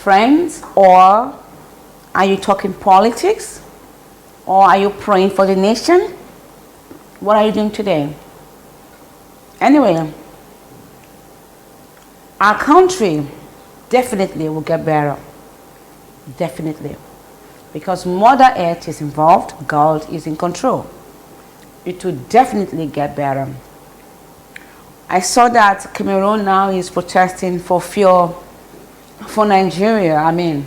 friends, or are you talking politics, or are you praying for the nation? What are you doing today? Anyway, our country definitely will get better. Definitely. Because Mother Earth is involved, God is in control. It will definitely get better. I saw that Cameroon now is protesting for fuel for Nigeria. I mean,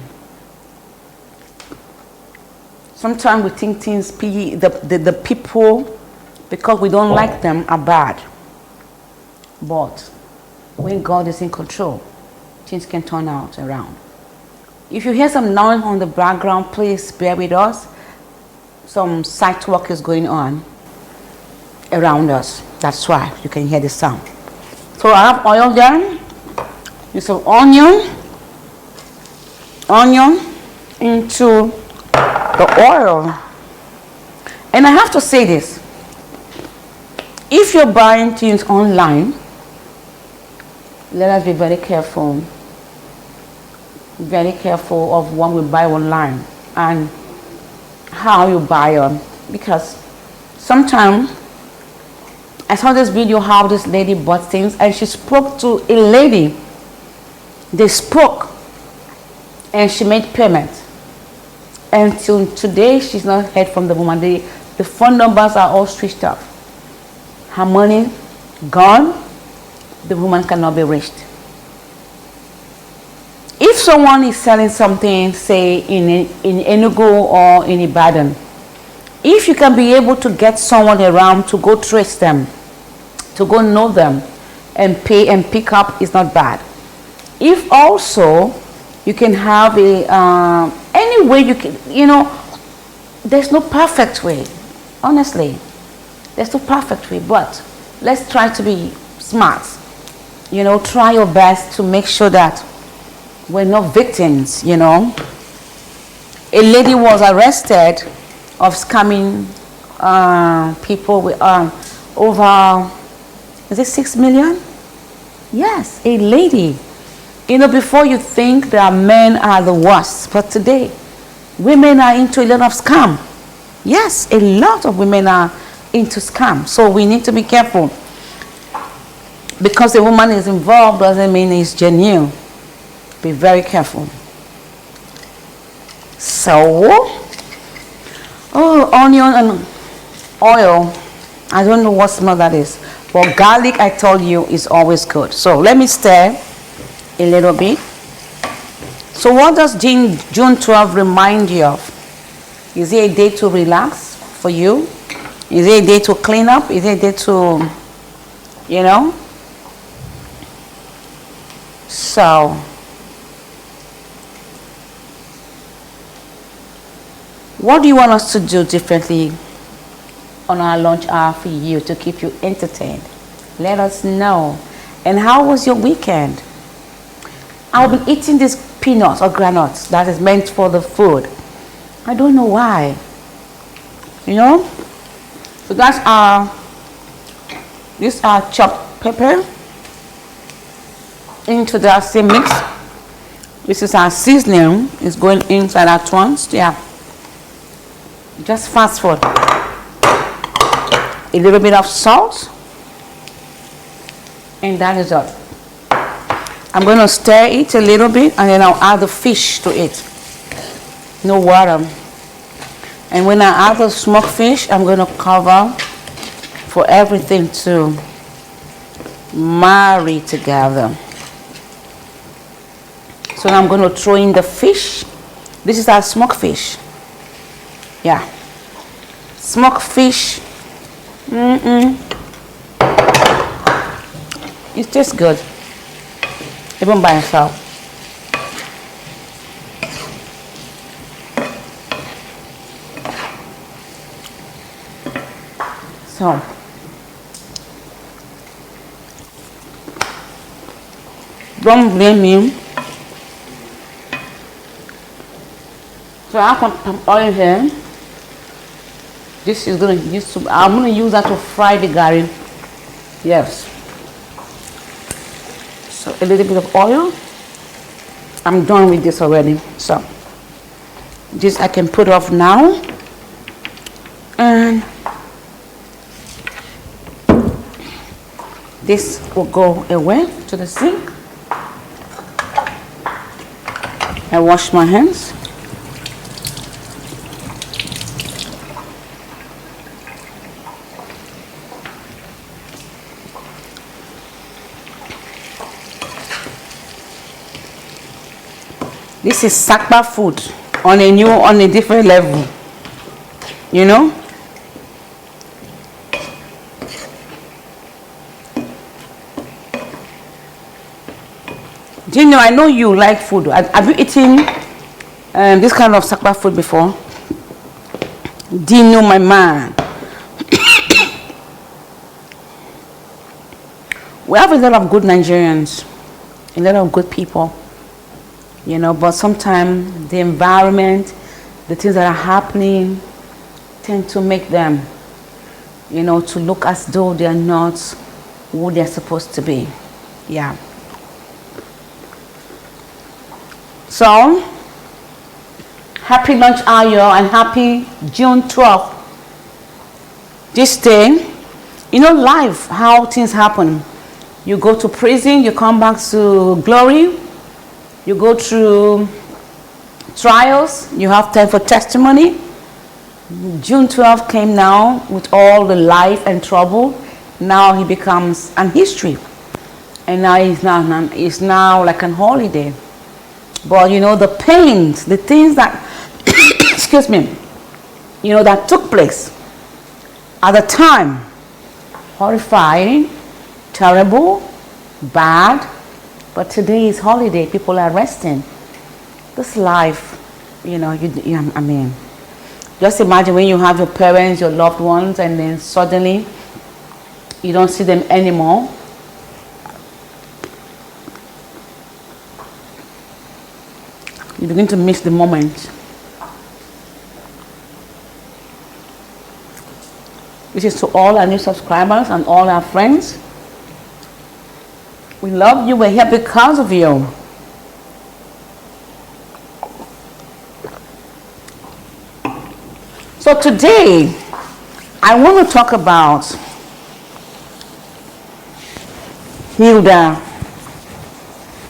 sometimes we think things, the people, because we don't like them, are bad. But when God is in control, things can turn out around. If you hear some noise on the background, please bear with us. Some site work is going on around us. That's why you can hear the sound. So I have oil there. Use some onion into the oil. And I have to say this. If you're buying things online, let us be very careful. Very careful of what we buy online and how you buy them, because sometimes I saw this video how this lady bought things and she spoke to a lady. They spoke and she made payment. Until today, she's not heard from the woman. The phone numbers are all switched off. Her money gone. The woman cannot be reached. If someone is selling something, say in Enugu or in Ibadan, if you can be able to get someone around to go trace them, to go know them and pay and pick up, is not bad. If also you can have a any way you can, there's no perfect way. Honestly, there's no perfect way, but let's try to be smart. Try your best to make sure that we're not victims. A lady was arrested of scamming people with over, is it 6 million? Yes, a lady. Before you think that men are the worst, but today women are into a lot of scam. Yes, a lot of women are into scam. So we need to be careful. Because a woman is involved doesn't mean it's genuine. Be very careful. So, onion and oil. I don't know what smell that is. But garlic, I told you, is always good. So let me stir a little bit. So what does June 12 remind you of? Is it a day to relax for you? Is it a day to clean up? Is it a day to, So, what do you want us to do differently on our lunch hour for you to keep you entertained? Let us know. And how was your weekend? I'll be eating these peanuts or granuts that is meant for the food. I don't know why. So that's these are chopped pepper into the same mix. This is our seasoning. It's going inside at once. Yeah. Just fast forward. A little bit of salt. And that is all. I'm going to stir it a little bit and then I'll add the fish to it. No water. And when I add the smoked fish, I'm going to cover for everything to marry together. So now I'm going to throw in the fish. This is our smoked fish. Yeah. Smoked fish. It tastes good. Even by itself. So, don't blame me. So I have some oil here. This is going to use. I'm going to use that to fry the garri. Yes. So a little bit of oil. I'm done with this already. So this I can put off now. And this will go away to the sink. I wash my hands. This is sapa food on a different level, you know. Do you know, I know you like food. Have you eaten this kind of sapa food before? Do you know, my man? We have a lot of good Nigerians, a lot of good people, you know, but sometimes the environment, the things that are happening tend to make them, you know, to look as though they are not who they're supposed to be. Yeah. So, happy lunch hour and happy June 12th. This day, you know, life, how things happen. You go to prison, you come back to glory, you go through trials, you have time for testimony. June 12th came now with all the life and trouble. Now he becomes an history. And now it's now like an holiday. But you know, the pains, the things that, excuse me, you know, that took place at the time, horrifying, terrible, bad, but today is holiday, people are resting. This life, you know, I mean, just imagine when you have your parents, your loved ones, and then suddenly you don't see them anymore. You begin to miss the moment. This is to all our new subscribers and all our friends. We love you. We're here because of you. So today, I want to talk about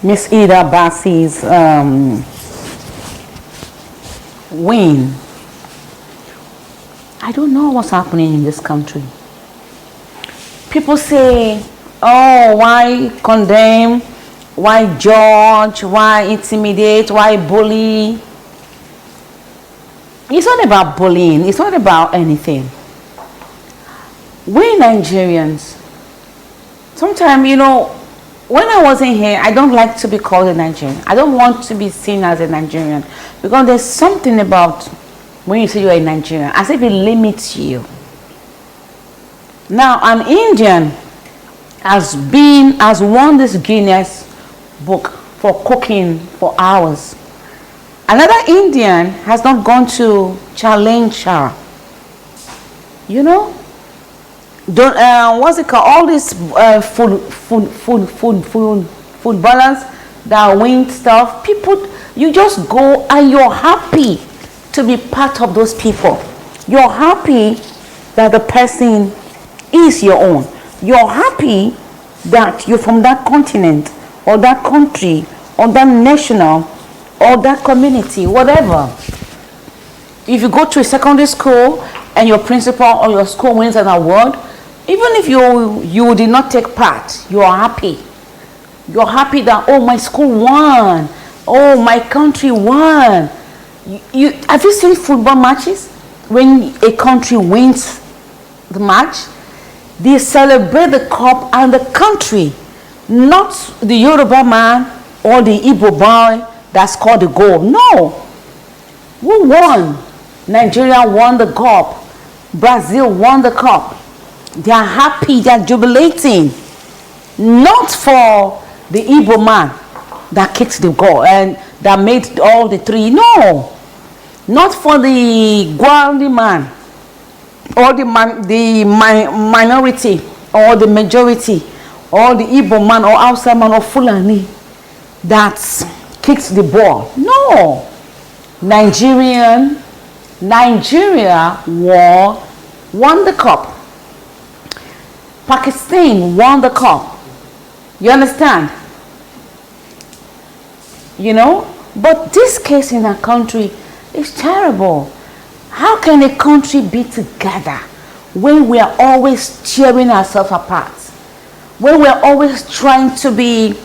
Miss Hilda Bassi's win. I don't know what's happening in this country. People say, oh, why condemn, why judge, why intimidate, why bully. It's not about bullying, it's not about anything. We Nigerians, sometimes, you know, when I wasn't here, I don't like to be called a Nigerian. I don't want to be seen as a Nigerian because there's something about when you say you're a Nigerian, as if it limits you. Now, an Indian has won this Guinness book for cooking for hours. Another Indian has not gone to challenge her. You know? What's it called? All these footballers that win stuff. People, you just go and you're happy to be part of those people. You're happy that the person is your own. You're happy that you're from that continent or that country or that national or that community, whatever. If you go to a secondary school and your principal or your school wins an award, even if you did not take part, you are happy. You're happy that, oh, my school won. Oh, my country won. Have you seen football matches? When a country wins the match, they celebrate the cup and the country, not the Yoruba man or the Igbo boy that scored the goal. No. Who won? Nigeria won the cup. Brazil won the cup. They are happy, they are jubilating. Not for the Igbo man that kicked the goal and that made all the three. No. Not for the Gwandi man or the minority or the majority or the Igbo man or outside man or Fulani that kicked the ball. No. Nigeria won the cup. Pakistan won the cup. You understand? You know? But this case in our country is terrible. How can a country be together when we are always tearing ourselves apart? When we are always trying to be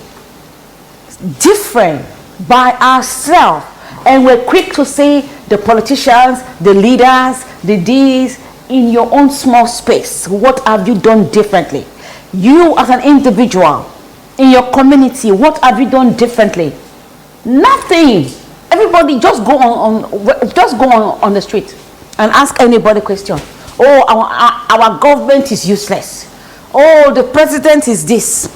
different by ourselves, and we're quick to say the politicians, the leaders, the D's, in your own small space, what have you done differently? You as an individual, in your community, what have you done differently? Nothing. Everybody just go on the street and ask anybody question. Oh, our government is useless. Oh, the president is this.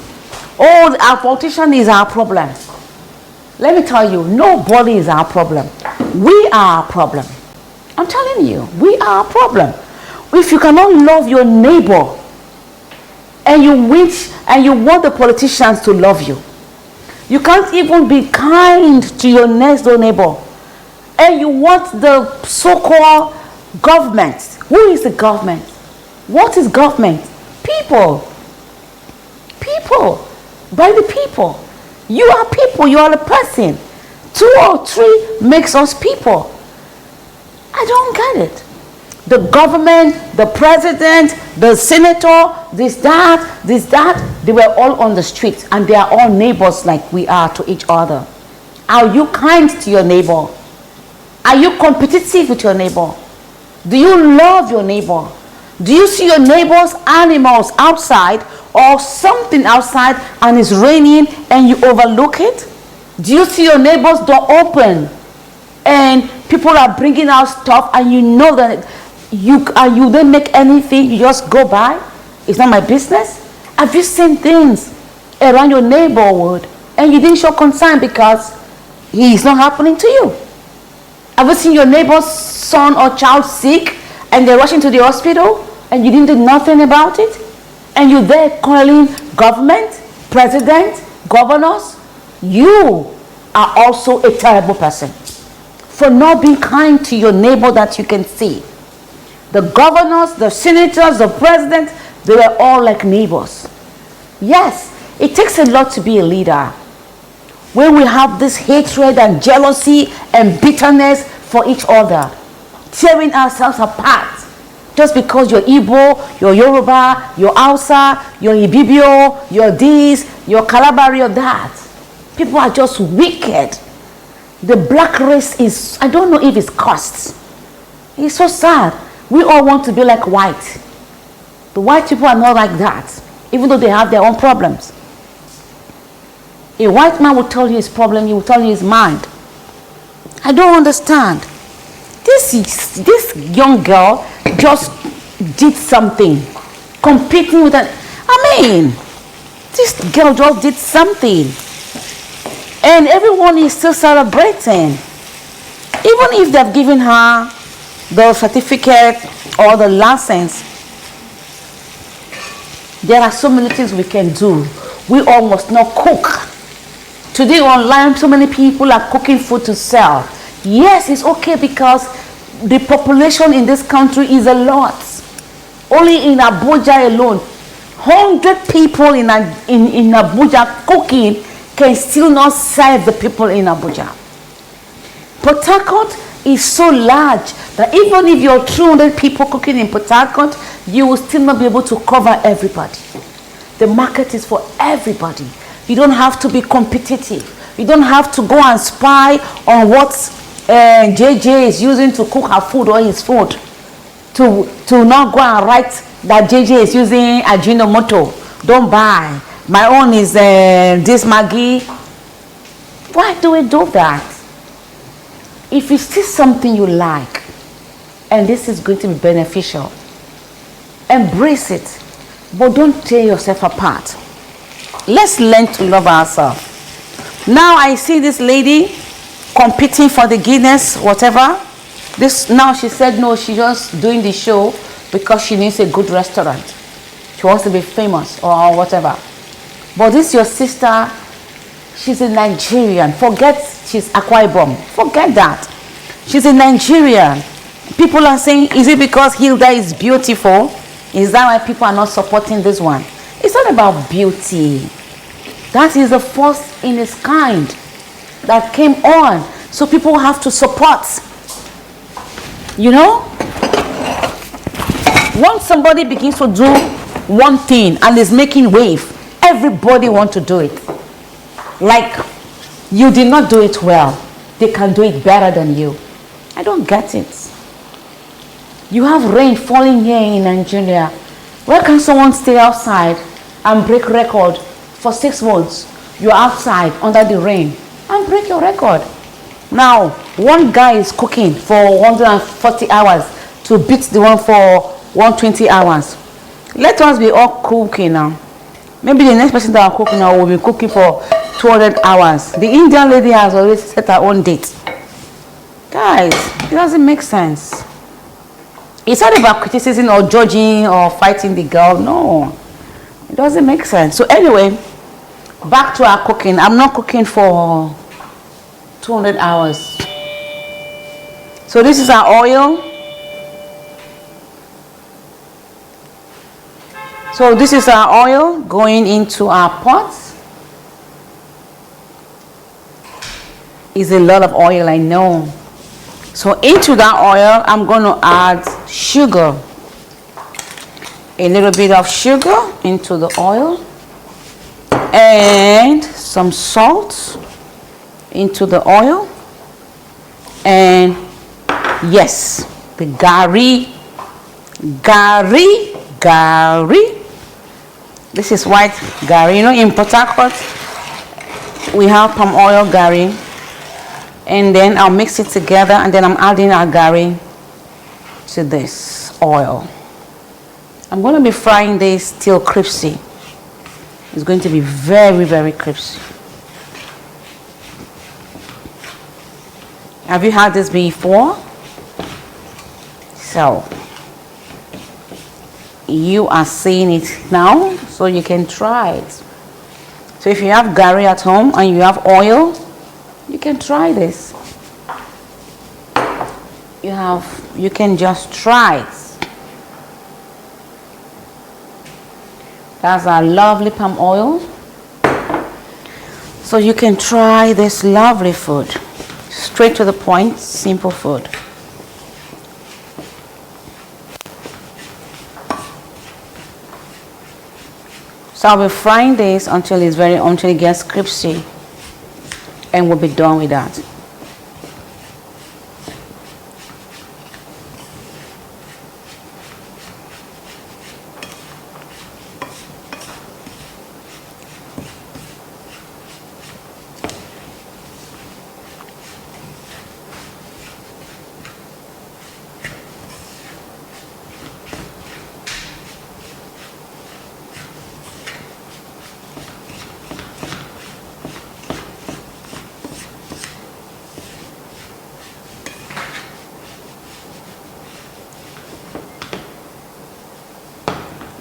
Oh, our politician is our problem. Let me tell you, nobody is our problem. We are our problem. I'm telling you, we are our problem. If you cannot love your neighbor and you wish and you want the politicians to love you, you can't even be kind to your next door neighbor, and you want the so-called government. Who is the government? What is government? People. People. By the people. You are people. You are a person. 2 or 3 makes us people. I don't get it. The government, the president, the senator, this, that, they were all on the street, and they are all neighbors like we are to each other. Are you kind to your neighbor? Are you competitive with your neighbor? Do you love your neighbor? Do you see your neighbor's animals outside or something outside and it's raining and you overlook it? Do you see your neighbor's door open and people are bringing out stuff and you know that you don't make anything, you just go by? It's not my business. Have you seen things around your neighborhood and you didn't show concern because it's not happening to you? Have you seen your neighbor's son or child sick and they're rushing to the hospital and you didn't do nothing about it? And you're there calling government, president, governors? You are also a terrible person for not being kind to your neighbor that you can see. The governors, the senators, the president, they were all like neighbors. Yes, it takes a lot to be a leader. When we have this hatred and jealousy and bitterness for each other, tearing ourselves apart, just because you're Igbo, you're Yoruba, you're Hausa, you're Ibibio, you're this, you're Calabar, you're that. People are just wicked. The black race is, I don't know if it's cursed. It's so sad. We all want to be like white. The white people are not like that, even though they have their own problems. A white man will tell you his problem, he will tell you his mind. I don't understand. This young girl just did something, competing with this girl just did something. And everyone is still celebrating. Even if they've given her the certificate or the license, there are so many things we can do. We all must not cook. Today online, so many people are cooking food to sell. Yes, it's okay because the population in this country is a lot. Only in Abuja alone, 100 people in Abuja cooking can still not serve the people in Abuja. Port Harcourt is so large that even if you're 200 people cooking in Port Harcourt, you will still not be able to cover everybody. The market is for everybody. You don't have to be competitive. You don't have to go and spy on what JJ is using to cook her food or his food. To not go and write that JJ is using Ajinomoto. Don't buy. My own is this Maggi. Why do we do that? If you see something you like and this is going to be beneficial, embrace it, but don't tear yourself apart. Let's learn to love ourselves. Now I see this lady competing for the Guinness, whatever. Now she said no, she's just doing the show because she needs a good restaurant. She wants to be famous or whatever. But this your sister, she's a Nigerian. Forget she's Akwa Ibom. Forget that. She's a Nigerian. People are saying, is it because Hilda is beautiful? Is that why people are not supporting this one? It's not about beauty. That is the first in its kind that came on. So people have to support. You know? Once somebody begins to do one thing and is making wave, everybody wants to do it. Like, you did not do it well. They can do it better than you. I don't get it. You have rain falling here in Nigeria. Where can someone stay outside and break record for 6 months? You're outside under the rain and break your record. Now, one guy is cooking for 140 hours to beat the one for 120 hours. Let us be all cooking now. Maybe the next person that are cooking now will be cooking for 200 hours. The Indian lady has already set her own date. Guys, it doesn't make sense. It's not about criticism or judging or fighting the girl. No, it doesn't make sense. So anyway, back to our cooking. I'm not cooking for 200 hours. So this is our oil. So this is our oil going into our pot. It's a lot of oil, I know. So into that oil, I'm going to add sugar. A little bit of sugar into the oil. And some salt into the oil. And yes, the garri. This is white garri. You know, in Port Harcourt, we have palm oil garri. And then I'll mix it together, and then I'm adding our garri to this oil. I'm going to be frying this till crispy. It's going to be very, very crispy. Have you had this before? So you are seeing it now, so you can try it. So if you have garri at home and you have oil, you can try this. You can just try it. That's our lovely palm oil. So you can try this lovely food. Straight to the point, simple food. So I'll be frying this until it gets crispy. And we'll be done with that.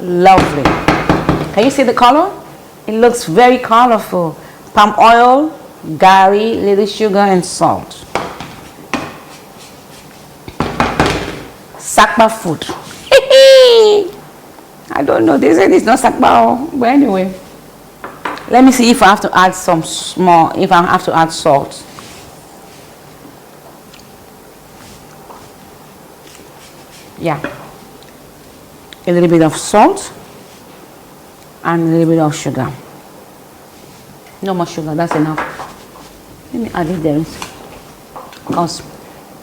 Lovely. Can you see the color? It looks very colorful. Palm oil, garri, little sugar and salt. Sapa food. I don't know. They said it's not sapa, but anyway. Let me see if I have to add some small, if I have to add salt. Yeah. A little bit of salt and a little bit of sugar. No more sugar, that's enough. Let me add it there because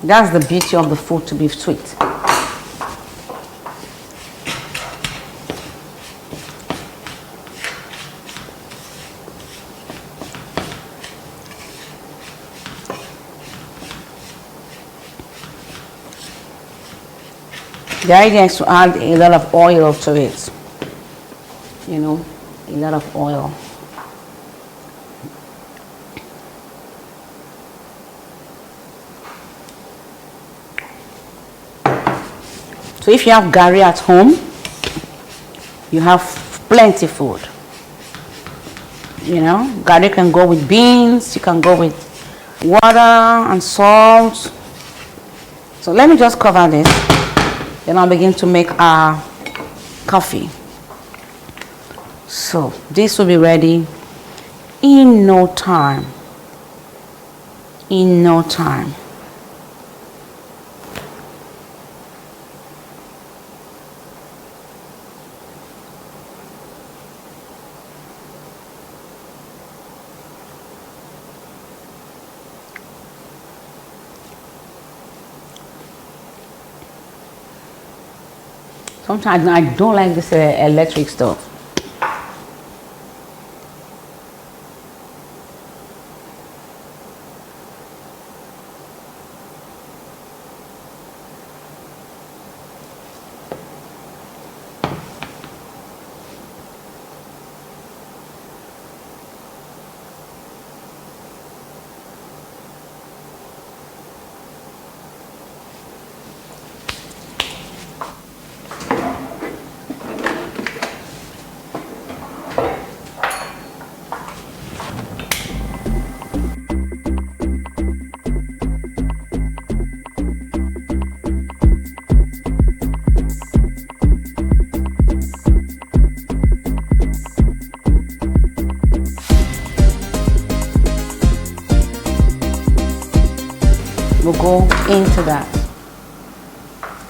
that's the beauty of the food, to be sweet. The idea is to add a lot of oil to it. You know, a lot of oil. So if you have garri at home, you have plenty food. You know, garlic can go with beans, you can go with water and salt. So let me just cover this, then I'll begin to make our coffee. So this will be ready in no time. In no time. Sometimes I don't like this electric stove. We'll go into that.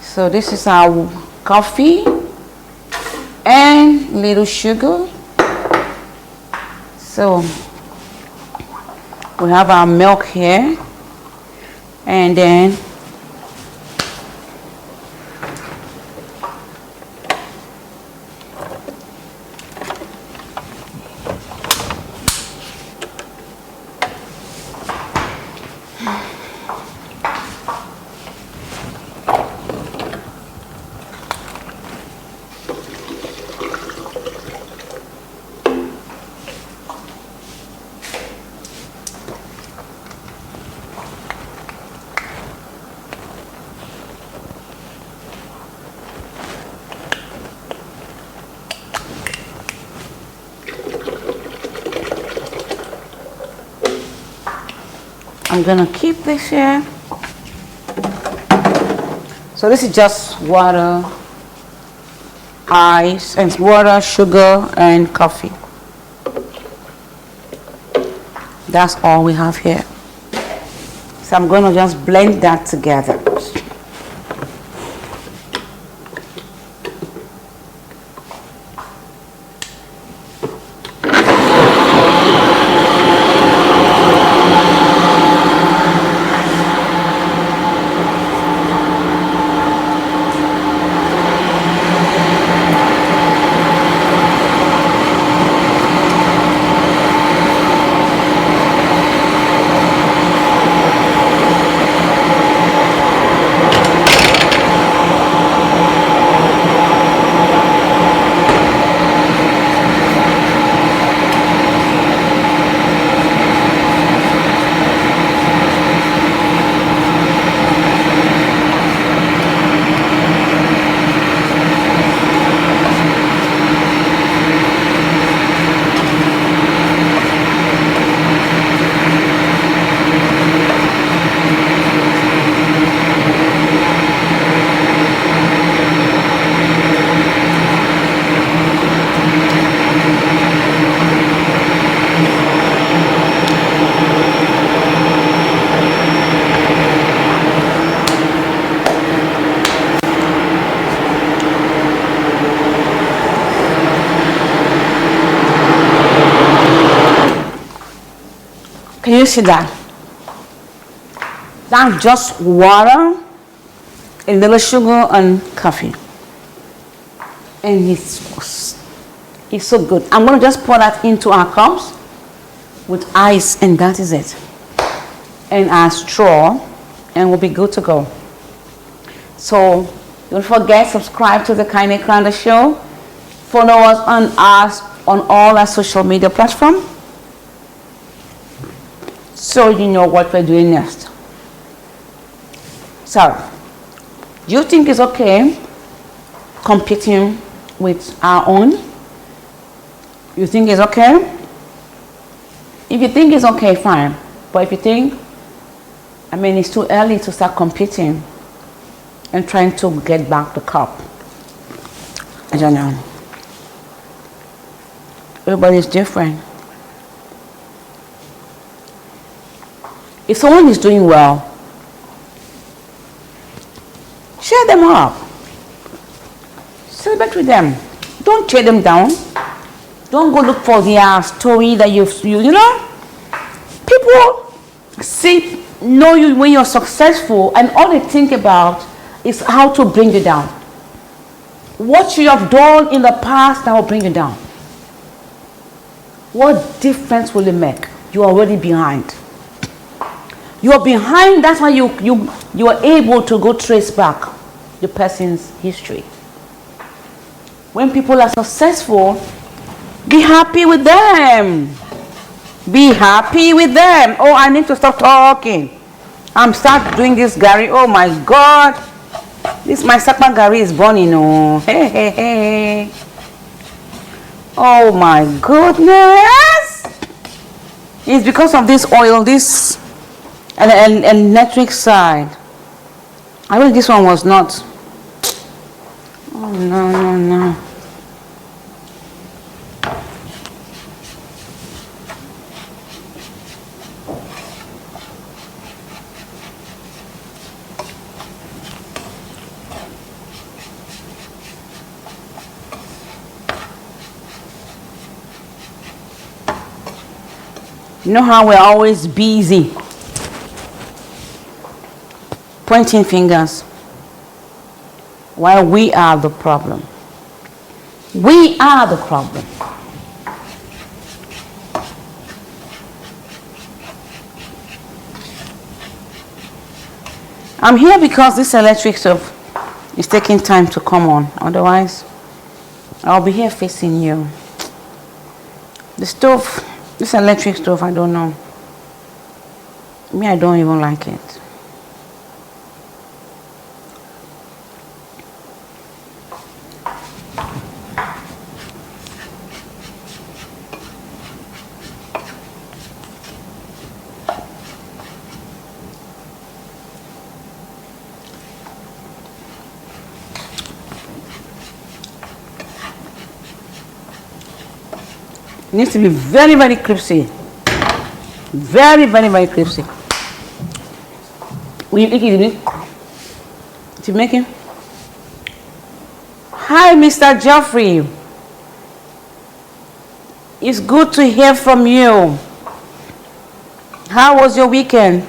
So this is our coffee and little sugar. So we have our milk here, and then I'm gonna keep this here. So this is just water, ice, and water, sugar, and coffee. That's all we have here. So I'm gonna just blend that together. Can you see that? That's just water, a little sugar, and coffee. And it's so good. I'm going to just pour that into our cups with ice, and that is it. And our straw, and we'll be good to go. So don't forget, subscribe to the Kaine Kranda show. Follow us on all our social media platforms, so you know what we're doing next. So, do you think it's okay competing with our own? You think it's okay? If you think it's okay, fine. But if you think, I mean, it's too early to start competing and trying to get back the cup. I don't know. Everybody's different. If someone is doing well, cheer them up. Celebrate with them. Don't tear them down. Don't go look for their story that you know. People know you when you're successful, and all they think about is how to bring you down. What you have done in the past that will bring you down. What difference will it make? You are already behind. You are behind. That's why you are able to go trace back the person's history. When people are successful, be happy with them. Be happy with them. Oh, I need to stop talking. I'm start doing this garri. Oh my God. This my sapa garri is burning. Oh, hey, hey, hey. Oh my goodness. It's because of this oil, this and electric side. I wish this one was not. Oh no, no, no. You know how we're always busy pointing fingers while we are the problem. We are the problem. I'm here because this electric stove is taking time to come on. Otherwise, I'll be here facing you. The stove, this electric stove, I don't know. Me, I don't even like it. It needs to be very, very crispy. Very, very, very crispy. Will you eat it? Making? Hi, Mr. Geoffrey. It's good to hear from you. How was your weekend?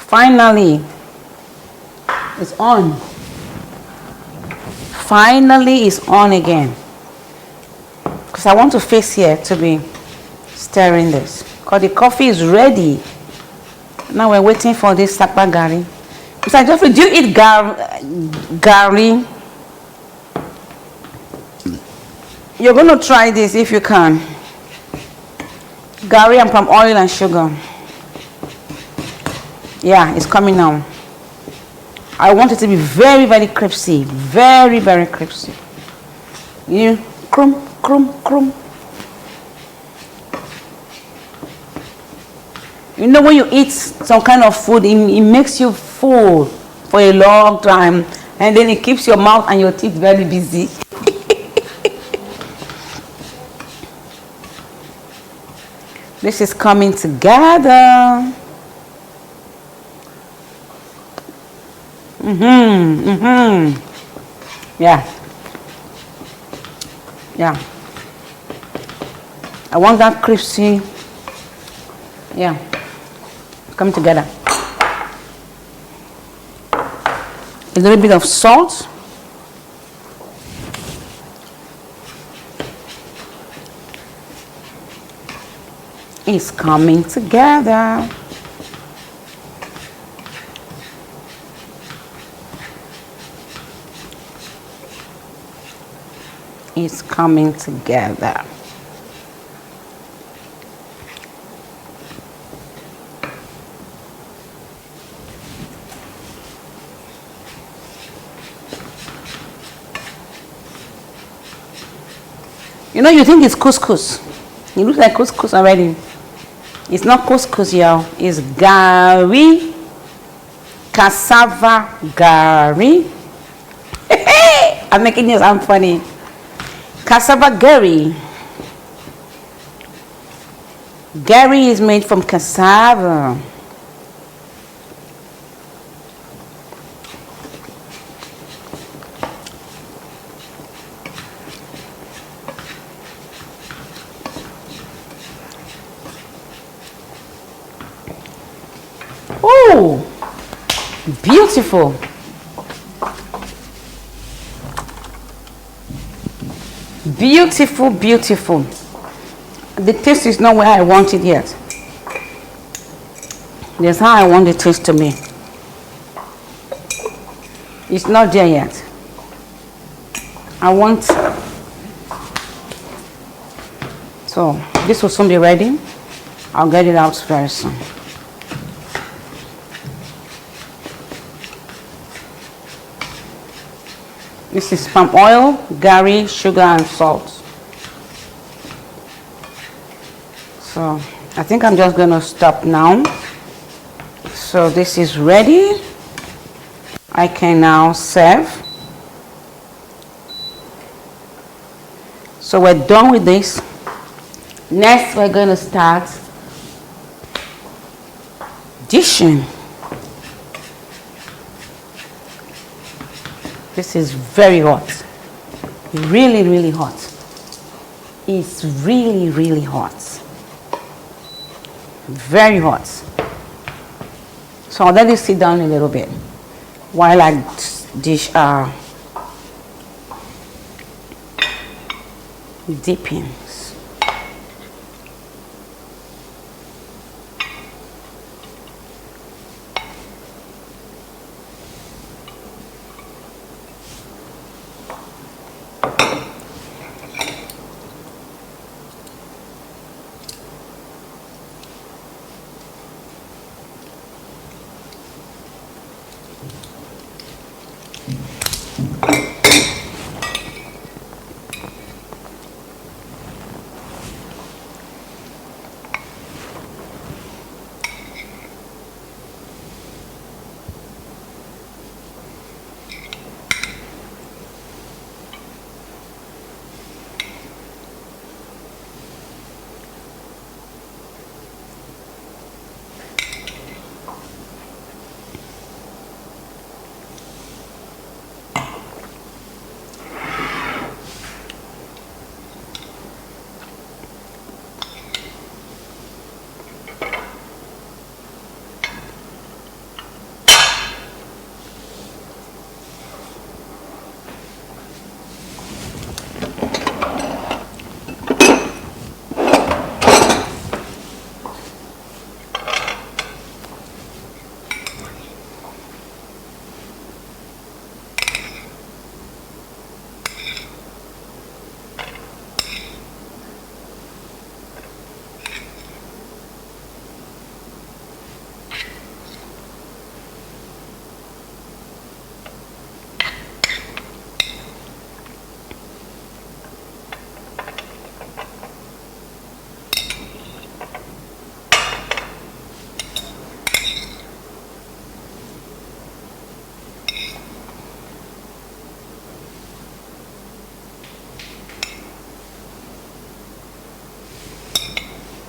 Finally, it's on. Finally, it's on again. Because I want to face here to be stirring this. Because the coffee is ready. Now we're waiting for this sapa garri. Mr. Geoffrey, do you eat garri? You're going to try this if you can. Garri and palm oil and sugar. Yeah, it's coming now. I want it to be very, very crispy. Very, very crispy. You crum, crum, crum. You know when you eat some kind of food, it makes you full for a long time. And then it keeps your mouth and your teeth very busy. This is coming together. Yeah. Yeah. I want that crispy. Yeah. Come together. A little bit of salt. It's coming together. is coming together. You know, you think it's couscous. It looks like couscous already. It's not couscous, y'all. It's garri, cassava garri. I'm making this sound funny. Cassava garri. Garri is made from cassava. Oh, beautiful. Beautiful, beautiful. The taste is not where I want it yet. That's how I want the taste to be. It's not there yet. I want. So this will soon be ready. I'll get it out very soon. This is palm oil, garri, sugar, and salt. So I think I'm just going to stop now. So this is ready. I can now serve. So we're done with this. Next, we're going to start dishing. This is very hot. Really, really hot. It's really, really hot. Very hot. So I'll let it sit down a little bit while I dish dipping.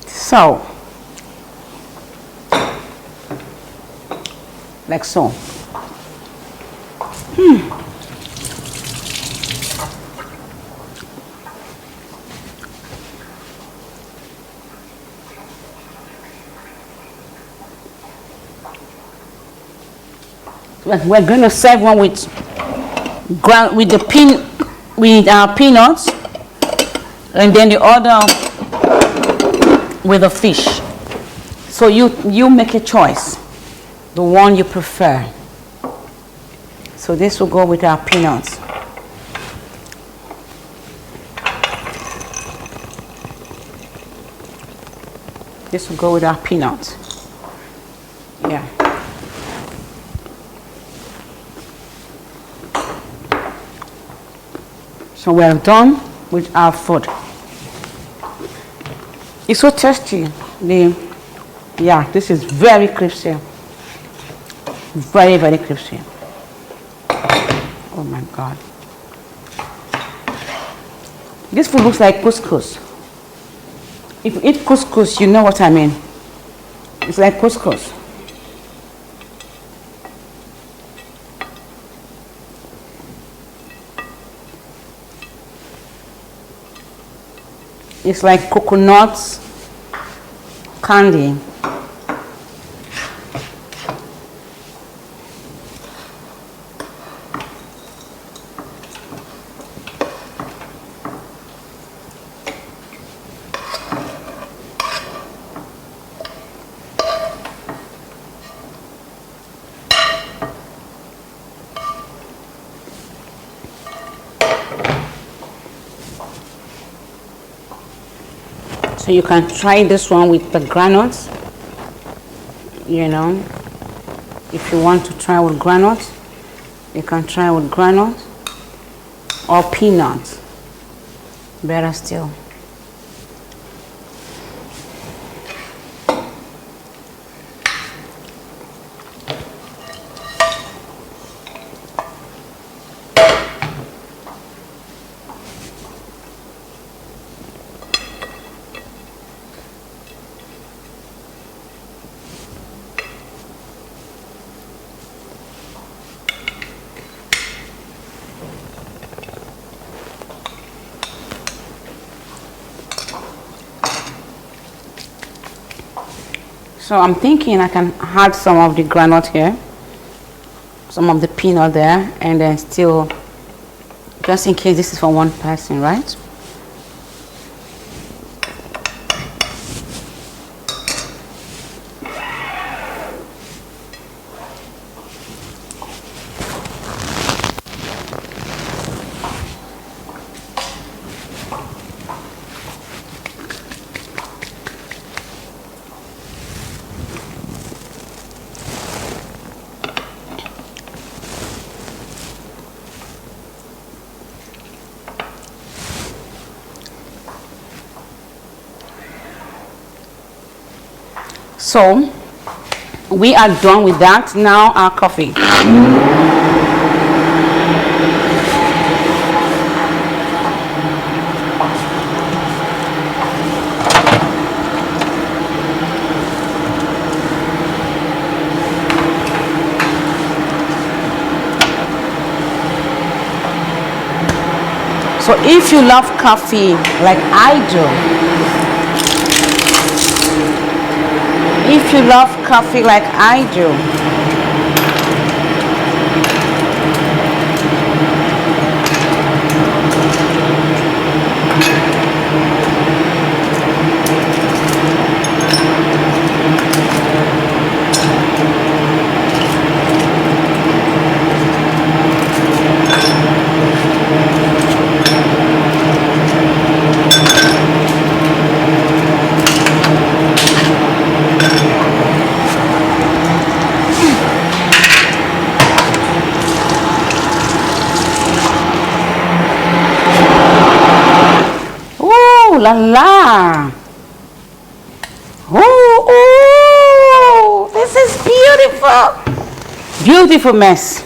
So, like so. We're going to serve one with peanuts, and then the other with the fish. So you make a choice, the one you prefer. So this will go with our peanuts. This will go with our peanuts. Yeah. So we're done with our food. It's so tasty. Yeah, this is very crispy. Very, very crispy. Oh my God. This food looks like couscous. If you eat couscous, you know what I mean. It's like couscous. It's like coconut candy. So you can try this one with the granules, you know. If you want to try with granules, you can try with granules or peanuts. Better still. So I'm thinking I can add some of the granite here, some of the peanut there, and then still, just in case this is for one person, right? So we are done with that. Now our coffee. So if you love coffee like I do, if you love coffee like I do, la la. Oh, this is beautiful. Beautiful mess.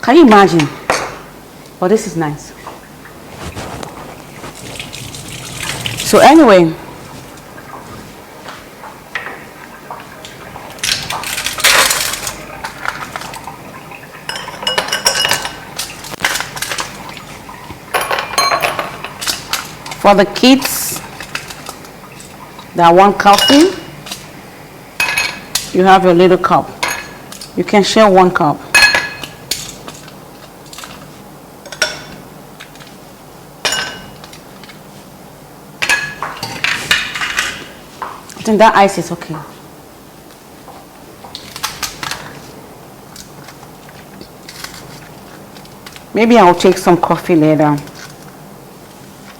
Can you imagine? But this is nice. So anyway, for the kids that want coffee, you have your little cup. You can share one cup. I think that ice is okay. Maybe I'll take some coffee later.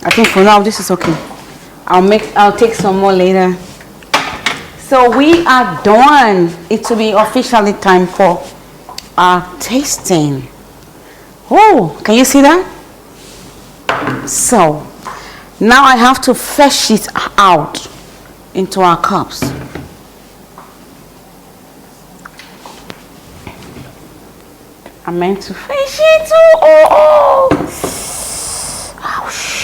I think for now this is okay. I'll take some more later. So we are done. It will be officially time for our tasting. Oh, can you see that? So now I have to fetch it out into our cups. I meant to fetch it too. Oh, ouch.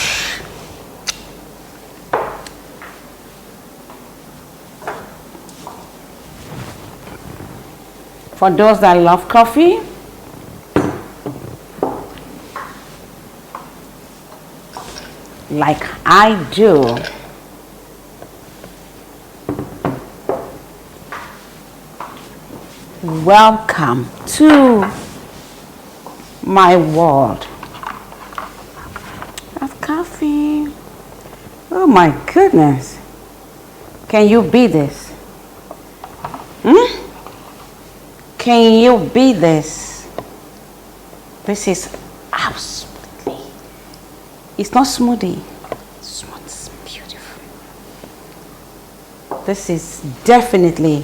For those that love coffee, like I do, welcome to my world of coffee. Oh my goodness. Can you beat this? Can you beat this? This is absolutely, it's not smoothie. Smooth, it's beautiful. This is definitely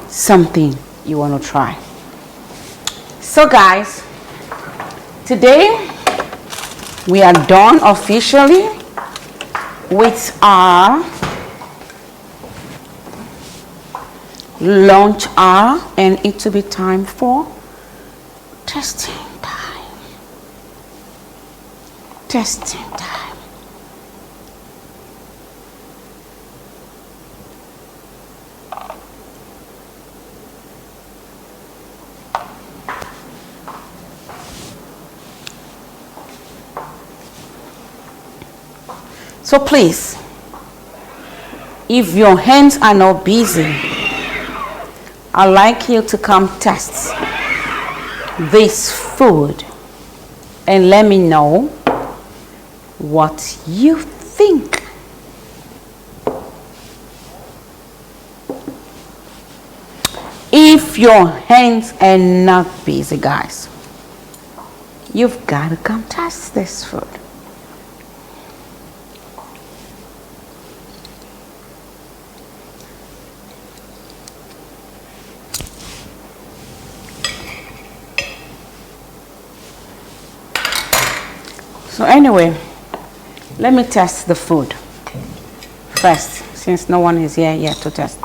something you want to try. So guys, today we are done officially with our lunch hour, and it will be time for testing time. Testing time. So please, if your hands are not busy, I'd like you to come test this food and let me know what you think. If your hands are not busy, guys, you've got to come test this food. So anyway, let me test the food first, since no one is here yet to test.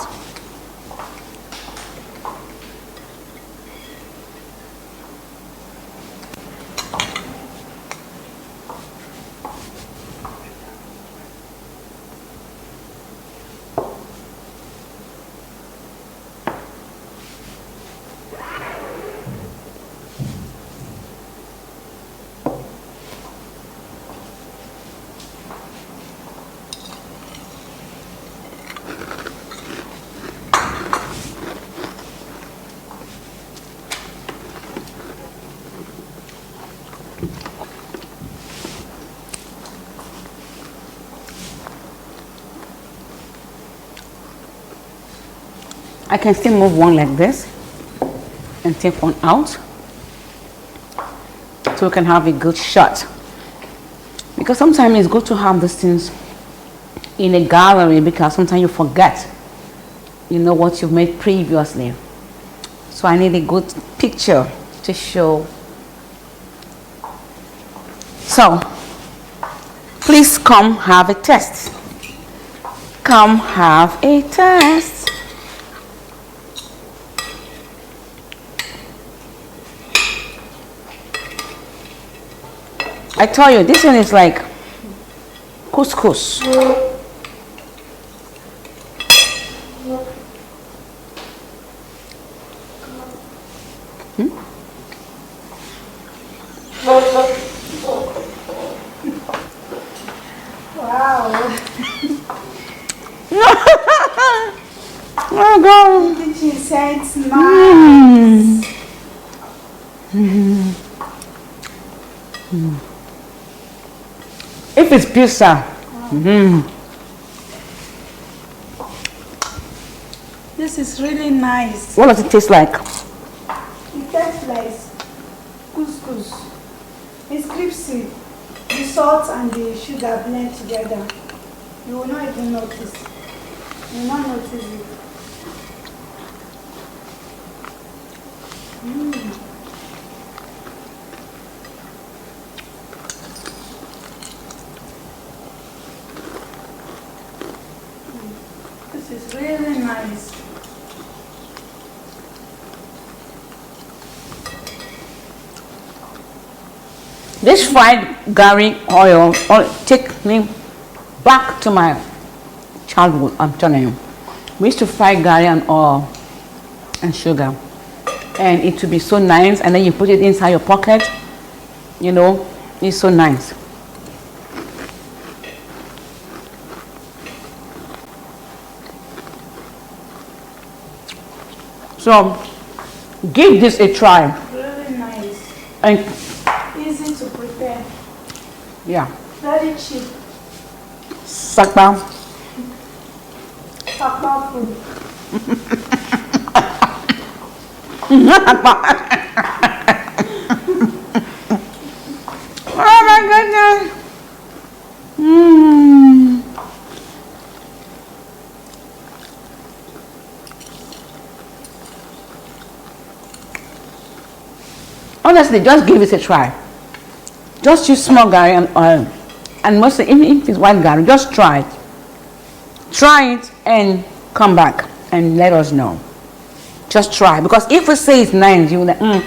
I can still move one like this and take one out so we can have a good shot. Because sometimes it's good to have these things in a gallery, because sometimes you forget, you know, what you've made previously. So I need a good picture to show. So please come have a test. Come have a test. I tell you, this one is like couscous. Wow. Oh God. The kitchen sounds nice. If it's pizza. This is really nice. What does it taste like? It tastes like couscous. It's crispy. The salt and the sugar blend together. You will not even notice. You might notice it. This is really nice. This fried garri oil take me back to my childhood, I'm telling you. We used to fry garri and oil and sugar. And it would be so nice, and then you put it inside your pocket. You know, it's so nice. So, give this a try. Really nice. And Easy to prepare. yeah, Very cheap. sapa. Sapa food. Oh my goodness. Mm. Honestly, just give it a try. Just use small garri and oil. And mostly, even if it's white garri, just try it. Try it and come back and let us know. Just try. Because if we say it's nice, you'll like,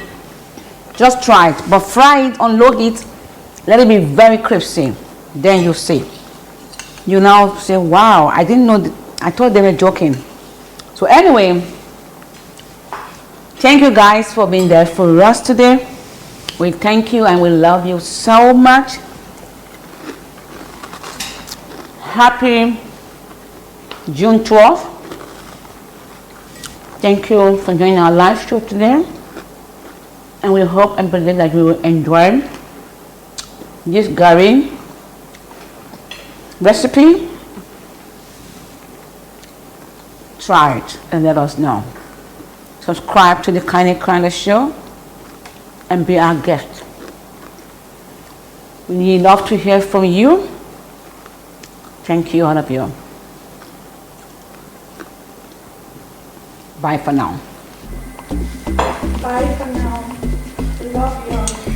just try it. But fry it on low heat. Let it be very crispy. Then you see. You now say, wow, I didn't know. I thought they were joking. So anyway, thank you guys for being there for us today. We thank you and we love you so much. Happy June 12th. Thank you for joining our live show today. And we hope and believe that you will enjoy this garri recipe. Try it and let us know. Subscribe to the Kranda show and be our guest. We love to hear from you. Thank you, all of you. Bye for now. Bye for now. Love you all.